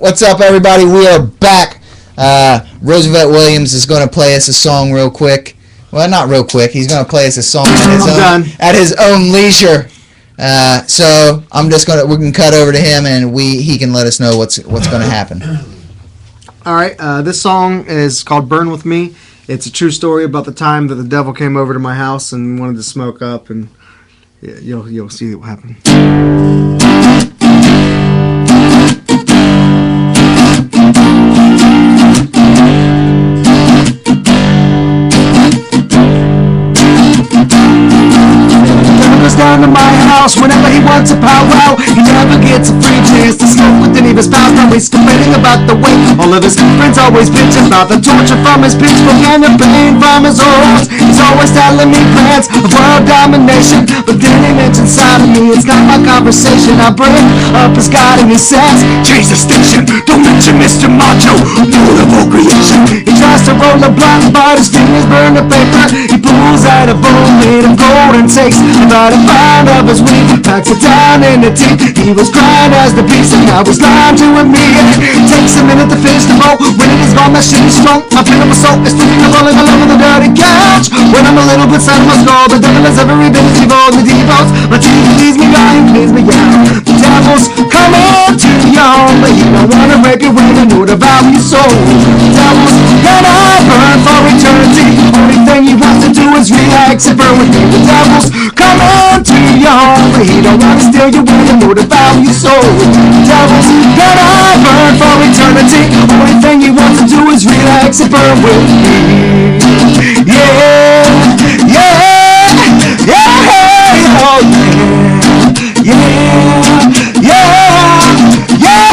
What's up, everybody? We are back. Roosevelt Williams is going to play us a song real quick. Well, not real quick. He's going to play us a song at his own leisure. So we can cut over to him, and he can let us know what's going to happen. All right. This song is called "Burn with Me." It's a true story about the time that the devil came over to my house and wanted to smoke up, and you'll see what happened. Down to my house whenever he wants a powwow. He never gets a free chance to smoke with any of his pals. Now he's complaining about the way all of his friends always bitch about the torture from his pitchfork and the pain from his horse. He's always telling me plans of world domination, but then he mentions sodomy. It's not my conversation. I bring up his God and he says, change the station, don't mention Mr. Macho, beautiful creation. He tries to roll a blunt, but his fingers burn the paper. He pulls out a bone made of gold and takes about a pound of his weed, packs it down in the teeth. He was crying as the beast, and now he's lying to me. It takes a minute to finish the boat. When it is gone, that shit is strong. My freedom of soul is thinking of rolling all over the dirty couch. When I'm a little bit sad, my skull, the devil is every bit as evil. The defaults, my teeth leaves me dying, cleans me out. The devil's coming to young, but he don't wanna rape your women or devour your soul. The devil's gonna burn for eternity. Only thing he wants to do is relax and burn with me. The devil's coming to young, but he don't wanna steal your women or devour your soul. The devil's gonna burn for eternity. Only thing he wants to do is relax and burn with me. Yeah, yeah, yeah, oh yeah, yeah, yeah, yeah.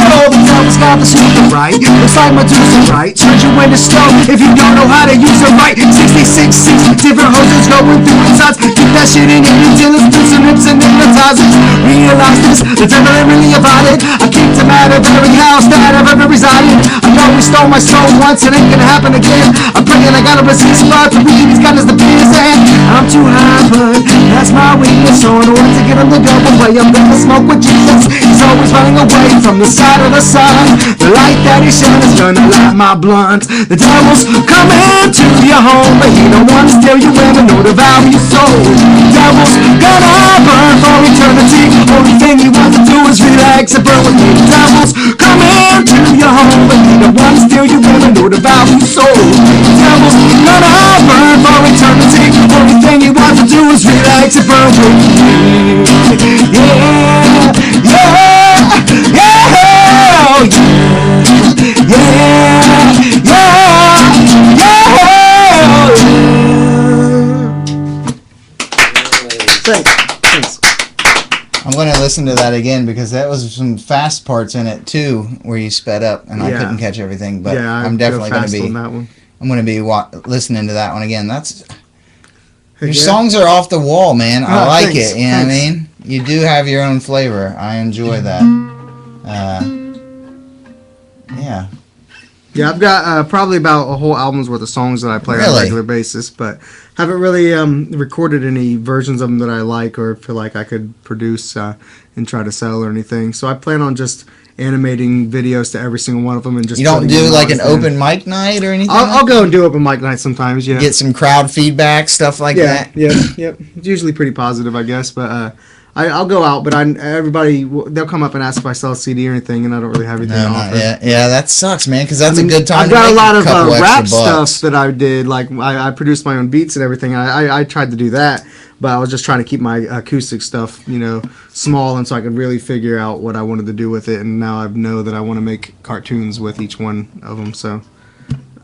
Oh, the devil's got the super right. Looks like Medusa, right? Turns you into stone if you don't know how to use it right. 66 different hoses going through insides. Keep that shit in your till it's through some nips and hypnotizers. Realize this, the devil ain't really about it. I kicked him out of every house that I've ever resided. I know he stole my soul once, it ain't gonna happen again. I'm praying I gotta resist, but the weed he's got is the penis, and I'm too high, but that's my weakness. So in order to get him to go away, I'm gonna smoke with Jesus. He's always running away from the side of the sun. The light that he shines is gonna light my blunt. The devil's coming to your home, but he don't wanna steal your women or devour your soul. The devil's gonna burn for eternity. Only thing he wants to do is relax and burn with me. The devil's coming to your home, but he don't wanna steal your women or devour your soul. The devil's gonna burn for eternity. Only thing he wants to do is relax and burn with me. Yeah, yeah, yeah, oh yeah, yeah, yeah, yeah, Thanks. I'm going to listen to that again because that was some fast parts in it too, where you sped up and I couldn't catch everything. But I'm definitely going to be. I'm going to be listening to that one again. Your songs are off the wall, man. I like it. You know what I mean? You do have your own flavor. I enjoy that. Yeah. Yeah, I've got probably about a whole album's worth of songs that I play on a regular basis, but haven't really recorded any versions of them that I like or feel like I could produce and try to sell or anything. So I plan on just animating videos to every single one of them and just. You don't do like an open mic night or anything? I'll go and do open mic night sometimes. Yeah. Get some crowd feedback, stuff like that. Yeah. It's usually pretty positive, I guess, but. I'll go out, but everybody they'll come up and ask if I sell a CD or anything, and I don't really have anything to offer. Yeah, that sucks, man, because that's a good time. I've got a lot of rap stuff that I did, like I produced my own beats and everything. I tried to do that, but I was just trying to keep my acoustic stuff, small, and so I could really figure out what I wanted to do with it. And now I know that I want to make cartoons with each one of them, so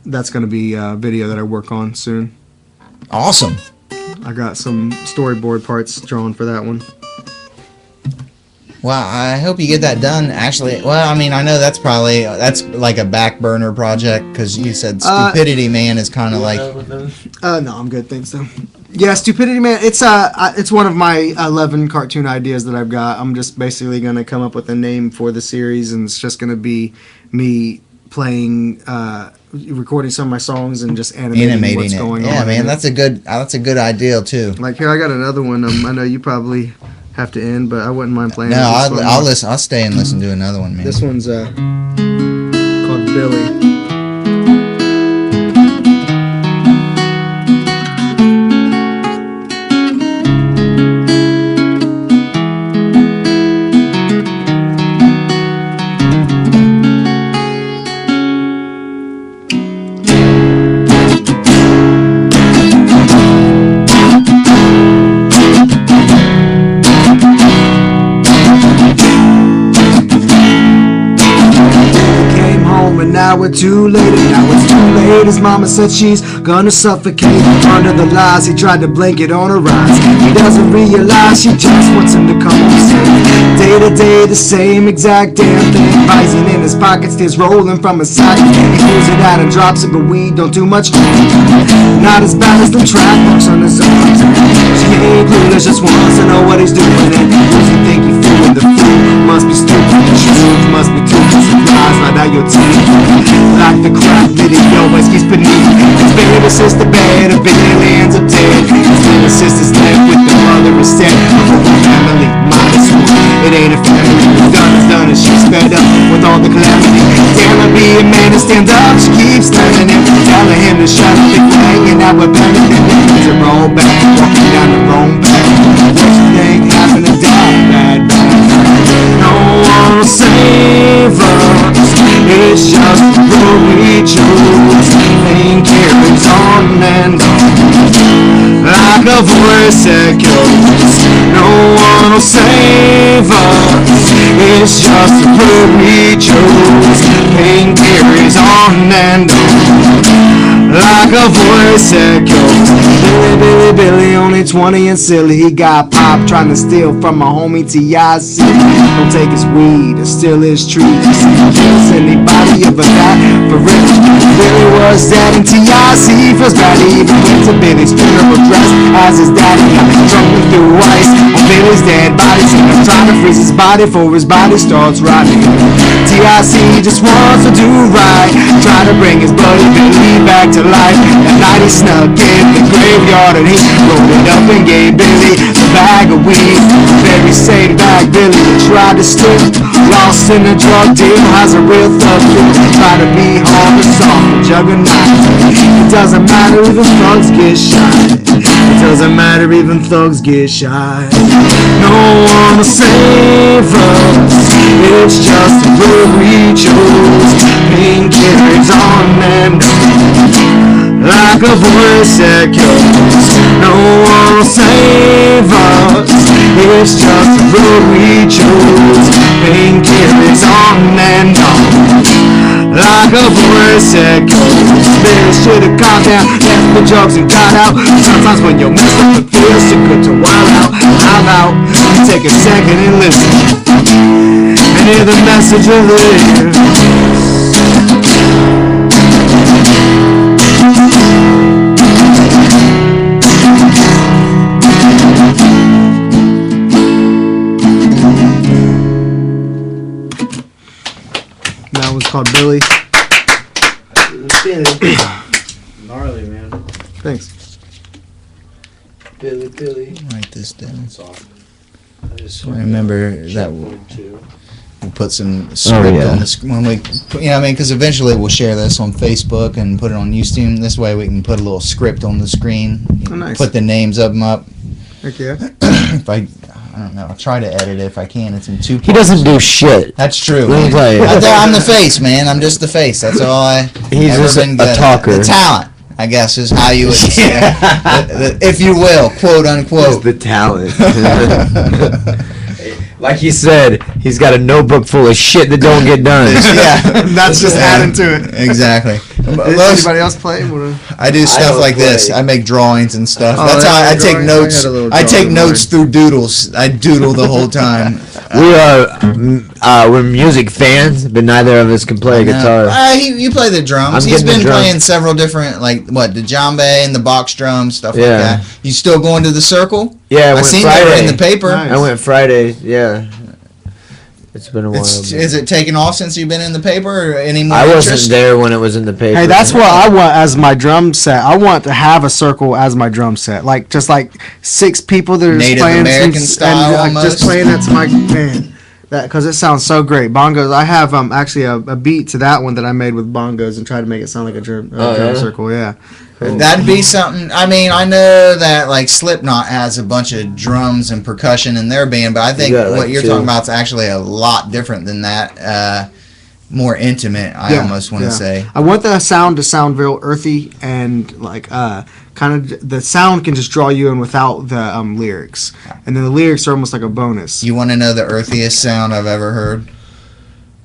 that's going to be a video that I work on soon. Awesome. I got some storyboard parts drawn for that one. Well, I hope you get that done. Actually, well, I mean, I know that's like a back burner project because you said Stupidity Man is kind of like. No, I'm good. Thanks, though. Yeah, Stupidity Man. It's one of my 11 cartoon ideas that I've got. I'm just basically gonna come up with a name for the series, and it's just gonna be me playing, recording some of my songs and just animating what's going on. Yeah, man, that's a good idea too. Like here, I got another one. I know you probably have to end, but I wouldn't mind playing. No, I'll listen. I'll stay and listen to another one, man. This one's called Billy. Now we're too late, and now it's too late. His mama said she's gonna suffocate under the lies. He tried to blanket on her eyes. He doesn't realize she just wants him to come home safe. Day to day, the same exact damn thing. Bison in his pockets, tears rolling from his side. He pulls it out and drops it, but we don't do much. Not as bad as the track marks on his arms. She ain't clueless, just wants to know what he's doing. And does he think he's fooling the fool? Must be stupid. The truth must be too surprised by that your teeth. Like the crap that he always keeps beneath. His baby sister bed, a billion ends up dead. His little sister's left with the mother instead of a whole family. Minus one, it ain't a family. What's done is done, and she's fed up with all the calamity. Damn, I be a man to stand up. She keeps slamming him, telling him to shut up and hanging out with Benny. He's a roll back, walking down the wrong path. What you think happened to that bad? No one will save us. It's just what we choose. Pain carries on and on, like a voice echoes. No one will save us. It's just what we choose. Pain carries on and on, like a voice echoes. Billy, Billy, Billy, only 20 and silly. He got popped trying to steal from a homie T.I.C. Don't take his weed or steal his trees. Kills anybody over that for real. Billy was dead and T.I.C. feels bad. He even went to Billy's funeral dressed as his daddy. Got drunk through ice on Billy's dead body. So I'm trying to freeze his body before his body starts rotting. T.I.C. just wants to do right, try to bring his buddy Billy back to life. That night he snuck in the graveyard and he rolled it up and gave Billy a bag of weed. Very same bag Billy tried to steal. Lost in a drug deal, has a real thug feel. Try to be hard and soft, a juggernaut. It doesn't matter if the thugs get shot. It doesn't matter even thugs get shot. No one will save us. It's just a road we chose. Pain carries on and on, like a voice echoes. No one will save us. It's just a road we chose. Pain carries on and on, like a voice echoes. Billy should've calmed down, left the drugs and got out. Sometimes when you're messed up, it feels too good to wild out. How about you take a second and listen and hear the message of this. That one's called Billy. Gnarly, man. Thanks. Billy. Write this down. Soft. I remember that we'll put some script on the when we, because eventually we'll share this on Facebook and put it on YouTube. This way we can put a little script on the screen. Oh, nice. Put the names of them up. Heck yeah. If I don't know. I'll try to edit it if I can. It's in 2 parts. He doesn't do shit. That's true. Let me tell you. I'm the face, man. I'm just the face. That's all I. He's ever just been good a at. talker. The talent, I guess, is how you would say it. If you will, quote unquote. He's the talent. Like he said, he's got a notebook full of shit that don't get done. Yeah, that's just adding to it. Exactly. Does anybody else play? I do stuff like this. I make drawings and stuff. That's how I take notes. I take notes through doodles. I doodle the whole time. We're music fans, but neither of us can play a guitar. You play the drums. He's been playing several different, like the djembe and the box drums, stuff like that. You still going to the circle? Yeah, I seen Friday. That in the paper. Nice. I went Friday. Yeah. It's been a while. Is it taken off since you've been in the paper, or any more I interest? wasn't there when it was in the paper. Hey, that's what I want as my drum set. I want to have a circle as my drum set, like just like 6 people that are Native just playing American style, and, almost. just playing that to my man. That because it sounds so great. Bongos. I have actually a beat to that one that I made with bongos and tried to make it sound like a drum circle. Yeah. Cool. That'd be something. I mean, I know that like Slipknot has a bunch of drums and percussion in their band, but I think what you're talking about is actually a lot different than that. More intimate, I almost want to say. I want the sound to sound real earthy and like kind of the sound can just draw you in without the lyrics, and then the lyrics are almost like a bonus. You want to know the earthiest sound I've ever heard?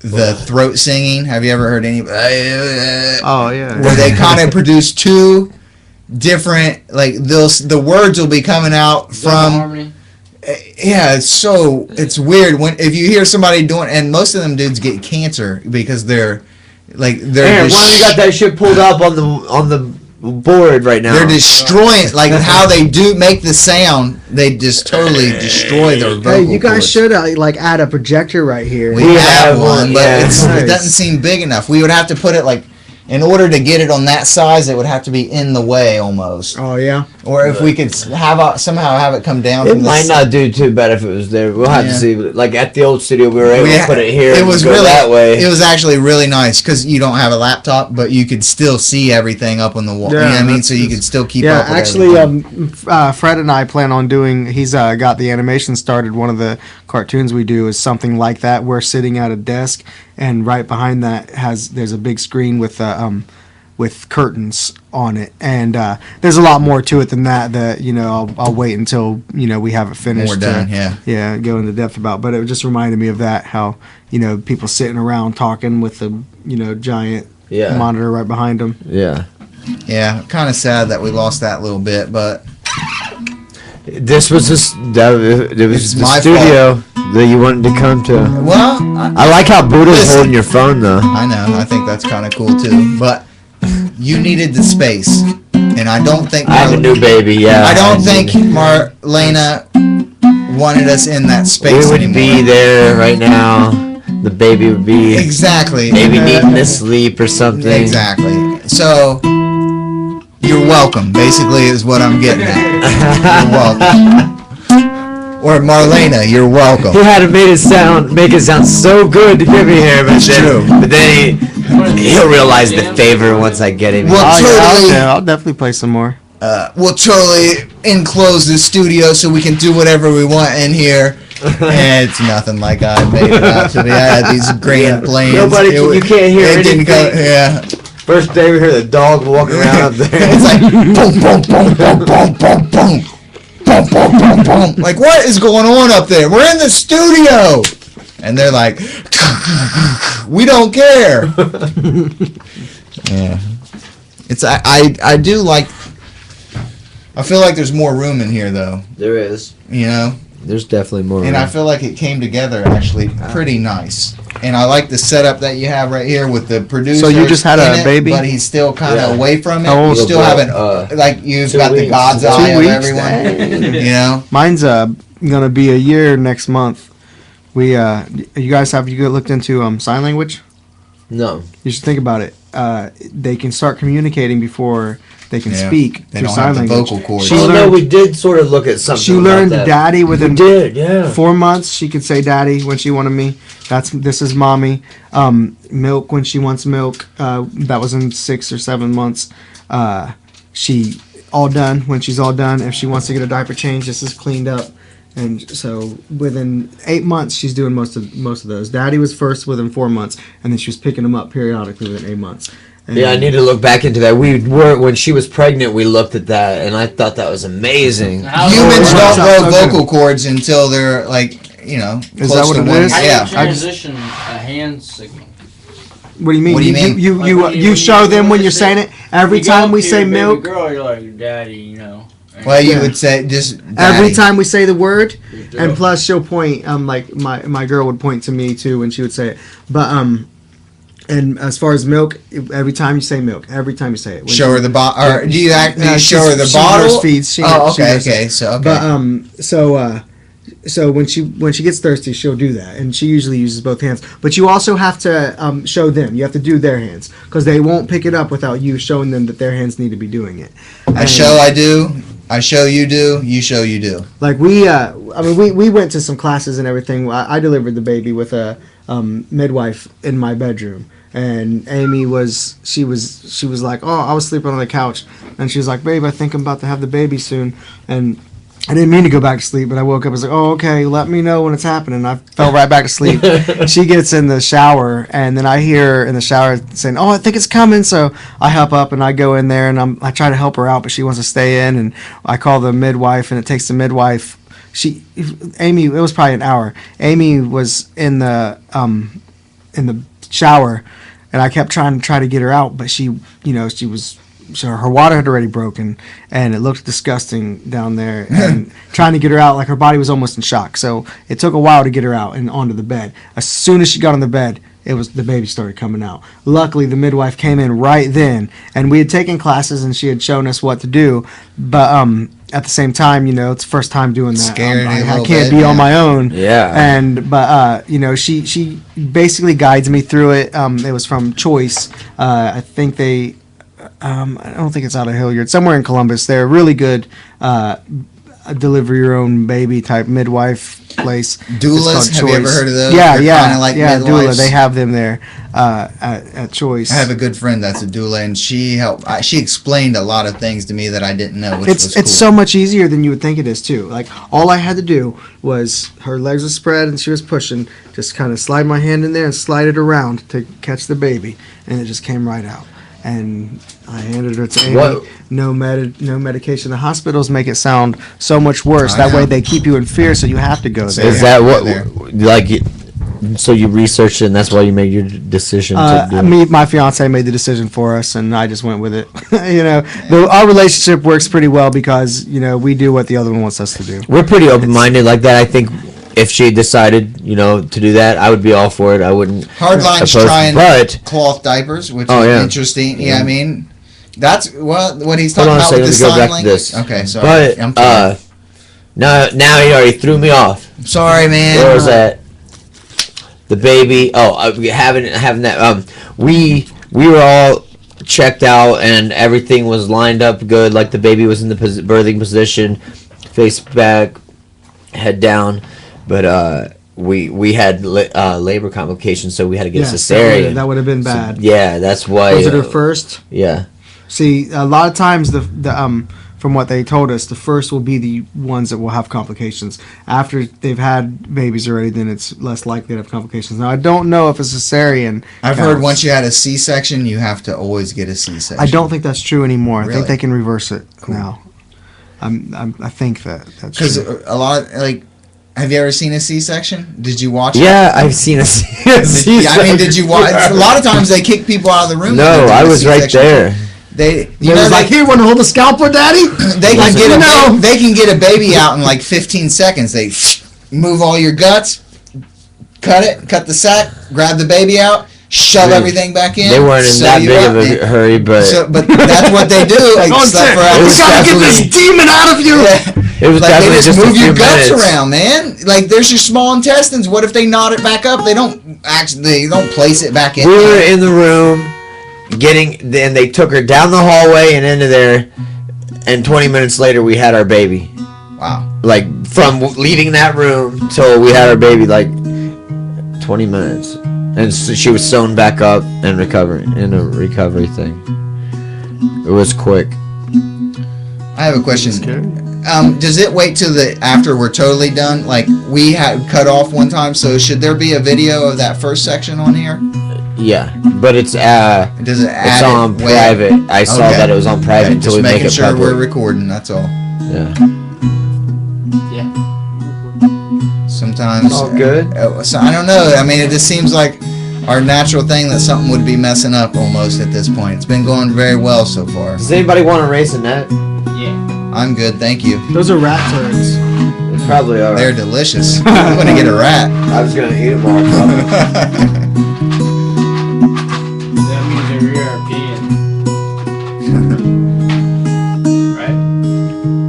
The throat singing. Have you ever heard any? Oh yeah. Where they kind of produce 2 different, like the words will be coming out from. Harmony. Yeah, it's weird if you hear somebody doing, and most of them dudes get cancer because they're. Aaron, why don't you got that shit pulled up on the board right now? They're destroying, like how they do make the sound. They just totally destroy their vocal Hey, you guys cords. should like add a projector right here. We have one, but Nice. it doesn't seem big enough. We would have to put it like, in order to get it on that size, it would have to be in the way almost. Oh yeah. Or if we could somehow have it come down. It from might not do too bad if it was there. We'll have to see. Like at the old studio, we were able to put it here. It was go really that way. It was actually really nice because you don't have a laptop, but you could still see everything up on the wall. Yeah, you know what I mean? So you could still keep up. Yeah, With actually, everything. Fred and I plan on doing. He's got the animation started. One of the cartoons we do is something like that. We're sitting at a desk, and right behind that there's a big screen with curtains on it, and there's a lot more to it than that. That I'll wait until we have it finished. More done, yeah. Go into depth about. But it just reminded me of that, how people sitting around talking with the giant monitor right behind them. Yeah. Yeah, kind of sad that we lost that little bit, but this was it was the my studio that you wanted to come to. Well, I like how Buddha's holding your phone though. I know. I think that's kind of cool too. But you needed the space, and I don't think I have a new baby. Yeah. I don't think Marlena wanted us in that space we would anymore. be there right now. The baby would be Exactly. maybe needing to sleep or something. Exactly. So you're welcome. Basically, is what I'm getting at. You're welcome. Or Marlena, you're welcome. He had to make it sound so good to get me here, but then he'll realize the favor once I get him. Well, I'll definitely play some more. We'll totally enclose the studio so we can do whatever we want in here. And it's nothing like I made it out to be. I had these grand plans. You can't hear anything. Yeah. First day we hear the dog walking around up there. It's like boom, boom, boom, boom, boom, boom, boom. Boom, boom, boom, boom. Like, what is going on up there? We're in the studio. And they're like, we don't care. Yeah. It's I do like. I feel like there's more room in here though. There is. There's definitely more room. And I feel like it came together actually pretty nice. And I like the setup that you have right here with the producer. So you just had a baby? But he's still kind of away from it. How old? You still haven't, like, you've got the God's eye of everyone. Mine's gonna be a year next month. You guys have you looked into sign language? No. You should think about it. They can start communicating before they can speak. They don't have the vocal cords. We did sort of look at something. She learned daddy within 4 months. She could say daddy when she wanted me. This is mommy. Milk when she wants milk. That was in 6 or 7 months. She all done when she's all done. If she wants to get a diaper change, this is cleaned up. And so within 8 months, she's doing most of those. Daddy was first within 4 months, and then she was picking them up periodically within 8 months. And I need to look back into that. When she was pregnant, we looked at that, and I thought that was amazing. Humans don't grow vocal cords until they're like, Is that what it is? How do Yeah. you transition a hand signal? What do you mean? What do you mean? You show them when you're saying it. Every time we say milk. Girl, you're like, daddy, Well, you would say just daddy. Every time we say the word, and plus she'll point. Like my girl would point to me too when she would say it. But and as far as milk, every time you say milk, every time you say it. Show her the bottle, or do you actually show her the she bottle? breastfeeds. Okay. So But So when she gets thirsty, she'll do that, and she usually uses both hands. But you also have to show them. You have to do their hands because they won't pick it up without you showing them that their hands need to be doing it. I do. I show you do. You show you do. Like we went to some classes and everything. I delivered the baby with a midwife in my bedroom. And Amy was like, oh, I was sleeping on the couch, and she was like, babe, I think I'm about to have the baby soon, and I didn't mean to go back to sleep, but I woke up and was like, oh, okay, let me know when it's happening. I fell right back to sleep. She gets in the shower, and then I hear her in the shower saying, oh, I think it's coming. So I hop up, and I go in there, and I try to help her out, but she wants to stay in, and I call the midwife, and it takes the midwife. Amy, it was probably an hour. Amy was in the shower, and I kept trying to get her out, but her water had already broken, and it looked disgusting down there, and trying to get her out, like her body was almost in shock. So it took a while to get her out and onto the bed. As soon as she got on the bed, the baby started coming out. Luckily, the midwife came in right then, and we had taken classes, and she had shown us what to do, but at the same time, it's the first time doing that. Scared I can't be on my own. Yeah. But she basically guides me through it. It was from Choice. I think I don't think it's out of Hilliard. Somewhere in Columbus. They're really good deliver your own baby type midwife place. Doulas, have you ever heard of those? Yeah, Like doula. They have them there at Choice. I have a good friend that's a doula, and she explained a lot of things to me that I didn't know, which was cool. It's so much easier than you would think it is too. Like all I had to do was her legs were spread and she was pushing, just kind of slide my hand in there and slide it around to catch the baby, and it just came right out. And I handed her to Amy. What? No medication. The hospitals make it sound so much worse. That way they keep you in fear, so you have to go there. Is that what, like, so you researched it, and that's why you made your decision to do it? My fiance made the decision for us, and I just went with it. Our relationship works pretty well because, we do what the other one wants us to do. We're pretty open-minded like that. I think if she decided, to do that, I would be all for it. I wouldn't. Hardline's trying cloth diapers, which is interesting. Yeah, I mean, that's what he's talking about with the sign language. Okay, sorry. But now he already threw me off. Sorry, man. Where was that? The baby. Oh, having that. We were all checked out and everything was lined up good. Like the baby was in the birthing position, face back, head down. But we had labor complications, so we had to get a cesarean. That would have been bad. So, yeah, that's why. Was it her first? Yeah. See, a lot of times from what they told us, the first will be the ones that will have complications. After they've had babies already, then it's less likely to have complications. Now, I don't know if a cesarean. I've heard once you had a C-section, you have to always get a C-section. I don't think that's true anymore. Really? I think they can reverse it now. I think that's true. Because a lot of, have you ever seen a C-section? Did you watch it? Yeah, I've seen a C-section. I mean, did you watch? A lot of times they kick people out of the room. No, I was right there. Here, want to hold the scalpel, Daddy? They can get a baby out in like 15 seconds. They move all your guts, cut the sack, grab the baby out, shove everything back in. They weren't in that big of a hurry, but that's what they do. We gotta get this demon out of you. Yeah. It was they just move your guts minutes around, man. Like there's your small intestines. What if they knot it back up? They don't place it back in. We were in the room, and they took her down the hallway and into there, and 20 minutes later we had our baby. Wow. Like from leaving that room till we had our baby, like 20 minutes, and so she was sewn back up and recovering in a recovery thing. It was quick. I have a question. Does it wait till after we're totally done? Like we had cut off one time, so should there be a video of that first section on here? Yeah, but it's it's on private. I saw that it was on private until we make it public. Just making sure we're recording. That's all. Yeah. Sometimes. All good. So I don't know. I mean, it just seems like our natural thing that something would be messing up almost at this point. It's been going very well so far. Does anybody want to race a net? Yeah. I'm good, thank you. Those are rat turds. They probably are. They're delicious. I'm gonna get a rat. I was gonna eat them all. Probably. That means they're European. Right?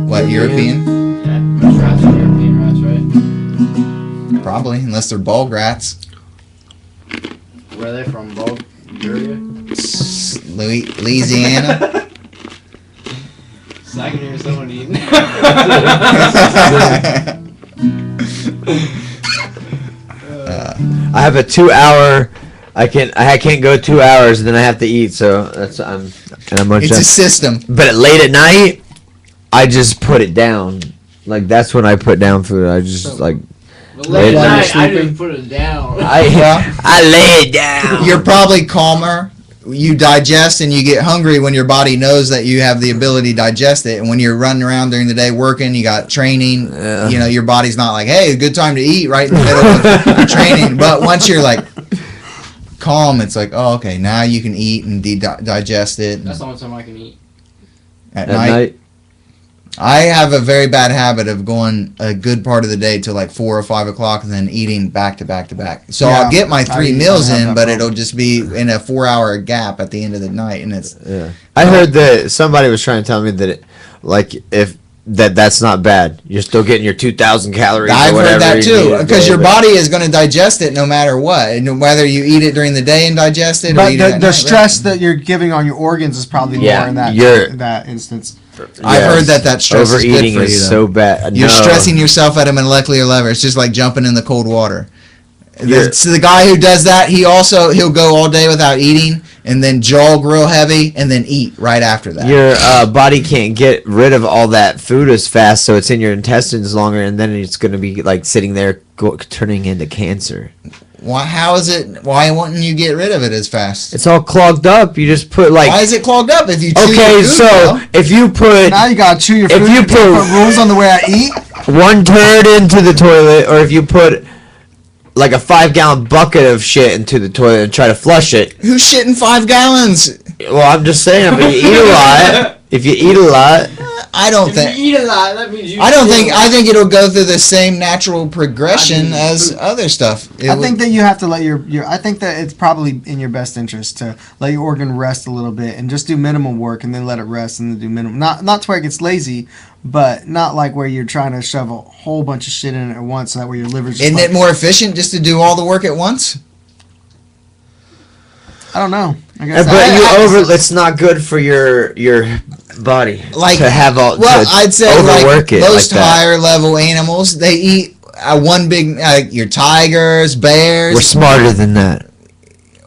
What, European? Yeah. Rats are European rats, right? Probably, unless they're bog rats. Where are they from? Bulgaria? Louisiana. So I can hear someone eating. I have a 2-hour. I can't go 2 hours and then I have to eat. So that's I'm It's a system. But late at night, I just put it down. Like that's when I put down food. I just like. Late at night, I just put it down. I lay it down. You're probably calmer. You digest and you get hungry when your body knows that you have the ability to digest it. And when you're running around during the day working, you got training, you know, your body's not like, hey, good time to eat right in the middle of training. But once you're like calm, it's like, oh, okay, now you can eat and digest it. That's the only time I can eat. At night? I have a very bad habit of going a good part of the day till like 4 or 5 o'clock and then eating back to back to back. So I'll get my 3 meals in, but it'll just be in a 4-hour gap at the end of the night, and it's. Yeah. I heard that somebody was trying to tell me that, that's not bad. You're still getting your 2,000 calories. I've heard that too, because your body is going to digest it no matter what, and whether you eat it during the day and digest it. But the stress that you're giving on your organs is probably more in that instance. I've heard that stress overeating is good for you. Is so bad. You're stressing yourself at a molecular level. It's just like jumping in the cold water. So the guy who does that, he'll go all day without eating and then jog real heavy and then eat right after that. Your body can't get rid of all that food as fast, so it's in your intestines longer, and then it's going to be like sitting there turning into cancer. Why? How is it? Why wouldn't you get rid of it as fast? It's all clogged up. You just put like. Why is it clogged up if you chew Okay, your food, so well? if you put. Now you gotta chew your food. If you put rules on the way I eat. One turd into the toilet, or if you put like a 5-gallon bucket of shit into the toilet and try to flush it. Who's shitting 5 gallons? Well, I'm just saying, if you eat a lot, I don't think. If you eat a lot, that means you. I think it'll go through the same natural progression as other stuff. I think that you have to let your. I think that it's probably in your best interest to let your organ rest a little bit and just do minimum work and then let it rest and then do minimum. Not to where it gets lazy, but not like where you're trying to shove a whole bunch of shit in it at once. So that way your liver's. Isn't it more efficient just to do all the work at once? I don't know. I guess it's not good for your body like to have all. Well, I'd say overwork like it most like higher level animals, they eat one big your tigers, bears. We're smarter than that.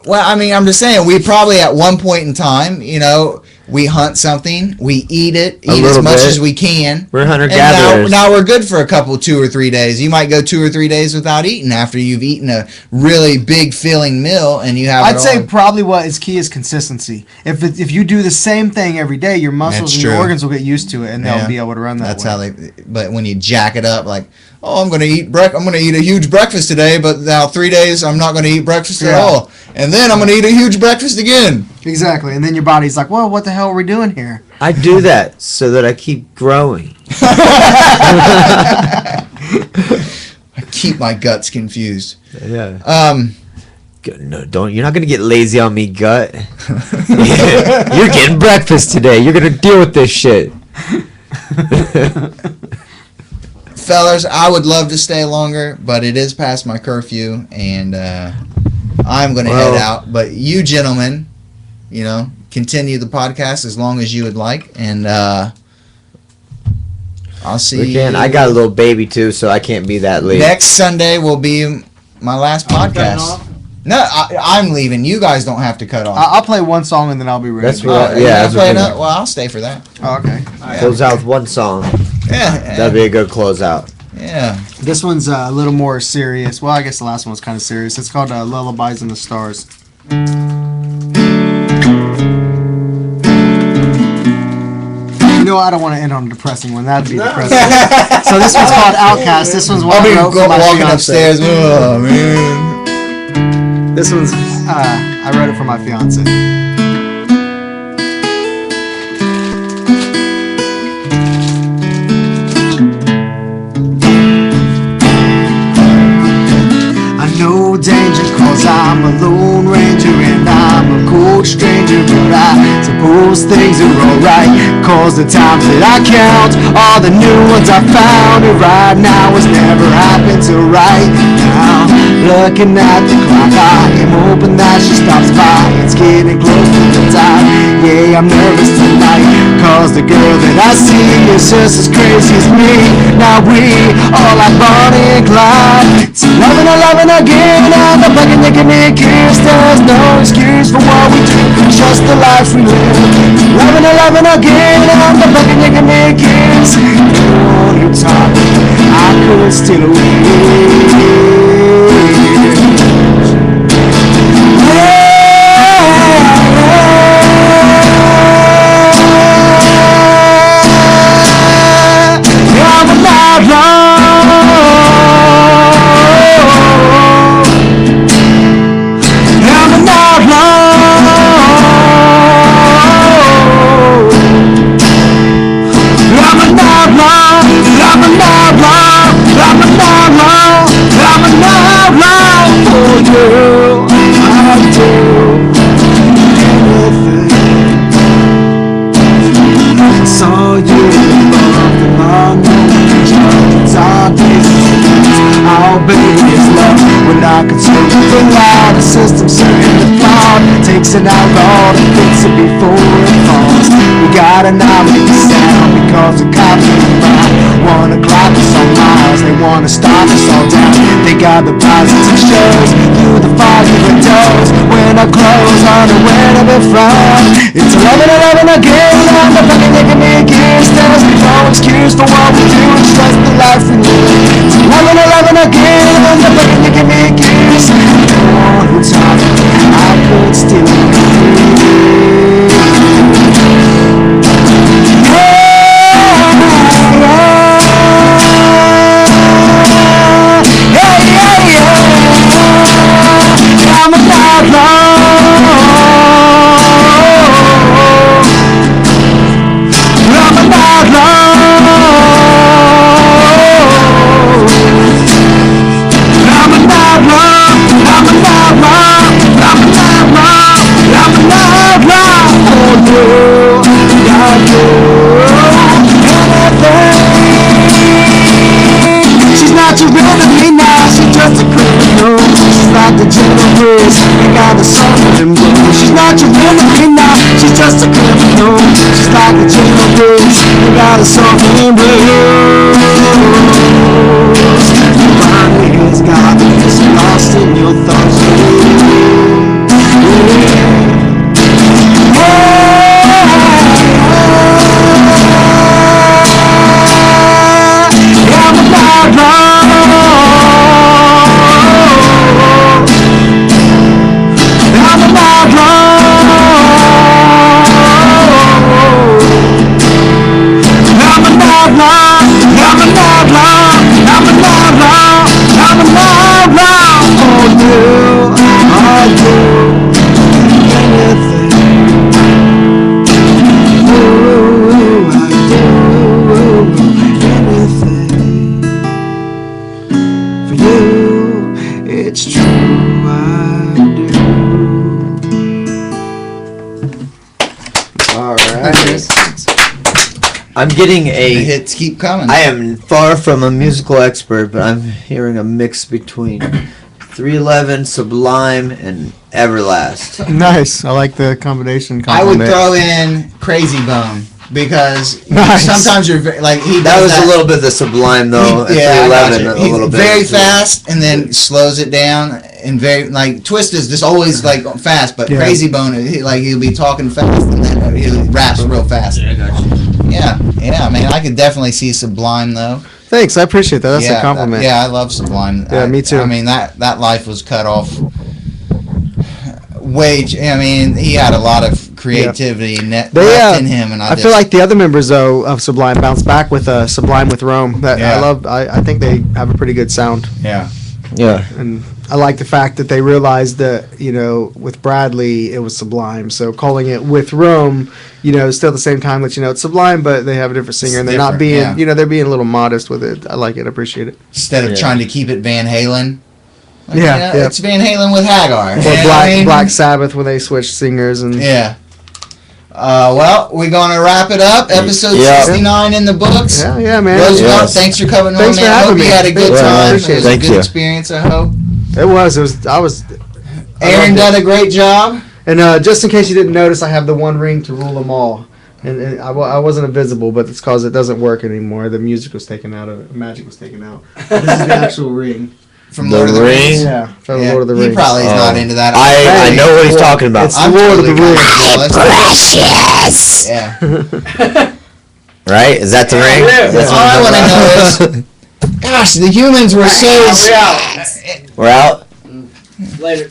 Well, I mean, I'm just saying we probably at one point in time, you know, we hunt something, we eat as much as we can. We're hunter-gatherers. Now we're good for 2 or 3 days. You might go 2 or 3 days without eating after you've eaten a really big filling meal and you have. I'd say probably what is key is consistency. If you do the same thing every day, your muscles and your organs will get used to it and they'll be able to run that. That's how they. But when you jack it up, like, oh, I'm going to eat a huge breakfast today, but now 3 days I'm not going to eat breakfast at all, and then I'm going to eat a huge breakfast again. Exactly, and then your body's like, well, what the hell are we doing here? I do that so that I keep growing. I keep my guts confused. Yeah. No, don't. You're not gonna get lazy on me, gut. You're getting breakfast today. You're gonna deal with this shit. Fellas, I would love to stay longer, but it is past my curfew, and I'm gonna head out. But you gentlemen, you know, continue the podcast as long as you would like, and I'll see you. I got a little baby too, so I can't be that late. Next Sunday will be my last podcast. No, I'm leaving. You guys don't have to cut off. I'll play one song and then I'll be ready. That's what. Well, I'll stay for that. Oh, okay. Close out with one song. Yeah, that'd be a good closeout. Yeah. This one's a little more serious. Well, I guess the last one was kind of serious. It's called "Lullabies in the Stars." You know, I don't want to end on a depressing one. That'd be depressing. So this one's called "Outcast." This one's one I wrote for my walking fiance. upstairs. Oh man. This one's I wrote it for my fiance. I know danger 'cause I I'm a lone ranger and I'm a cold stranger, but I suppose things are alright, cause the times that I count are the new ones I found, and right now has never happened till right now. Looking at the clock, I am hoping that she stops by. It's getting close to the time. Yeah, I'm nervous tonight, cause the girl that I see is just as crazy as me. Now we all like Bonnie and Clyde. It's 11 again, and the fucking you give me a kiss. There's no excuse for what we do, just the life we live. 11 again, and the fucking you give me a kiss. On your top, I could still win. An outlaw to fix it before it falls. We got an eye with the sound because the cops are by. 1 o'clock is on miles, they wanna stop us all down. They got the positive shows through the foggy windows. When I close on the where to be from. It's 11 again, and the fucking making me again. There's no excuse for what we do, it's just the life we live. It's 11 again, and the fucking making me again. On top, I could still I'm getting the hits keep coming. I am far from a musical expert, but I'm hearing a mix between 311, Sublime, and Everlast. Nice. I like the combination. I would throw in Crazy Bone because sometimes you're like that was a little bit the Sublime though. 311 a little bit very fast and then slows it down and very like Twist is just always like fast, but Crazy Bone he'll be talking fast and then he'll raps real fast. Yeah, I got you. Yeah, man. I could definitely see Sublime though. Thanks, I appreciate that. That's a compliment. I love Sublime. Yeah, me too. I mean that life was cut off. I mean, he had a lot of creativity left in him, and I feel like the other members though of Sublime bounced back with Sublime with Rome. That I love. I think they have a pretty good sound. Yeah. And I like the fact that they realized that, with Bradley, it was Sublime. So calling it with Rome, still at the same time that, it's Sublime, but they have a different singer. And they're not being, they're being a little modest with it. I like it. I appreciate it. Instead of trying to keep it Van Halen. It's Van Halen with Hagar. Or Black Sabbath when they switched singers and well, we're gonna wrap it up. Episode 69 in the books. Yeah, man. Roosevelt, thanks for coming on, man. I hope you had a good time. It was a good experience, I hope. It was. Aaron done a great job. And just in case you didn't notice, I have the one ring to rule them all. And I wasn't invisible, but it's because it doesn't work anymore. The music was taken out of it. Magic was taken out. This is the actual ring. From Lord of the Rings? Yeah, from Lord of the Rings. He probably is not into that. I know what he's talking about. It's the Lord of the Rings. Precious! Yeah. Right? Is that the ring? That's all I want to know is, gosh, the humans were so... We're out. We're out? Later.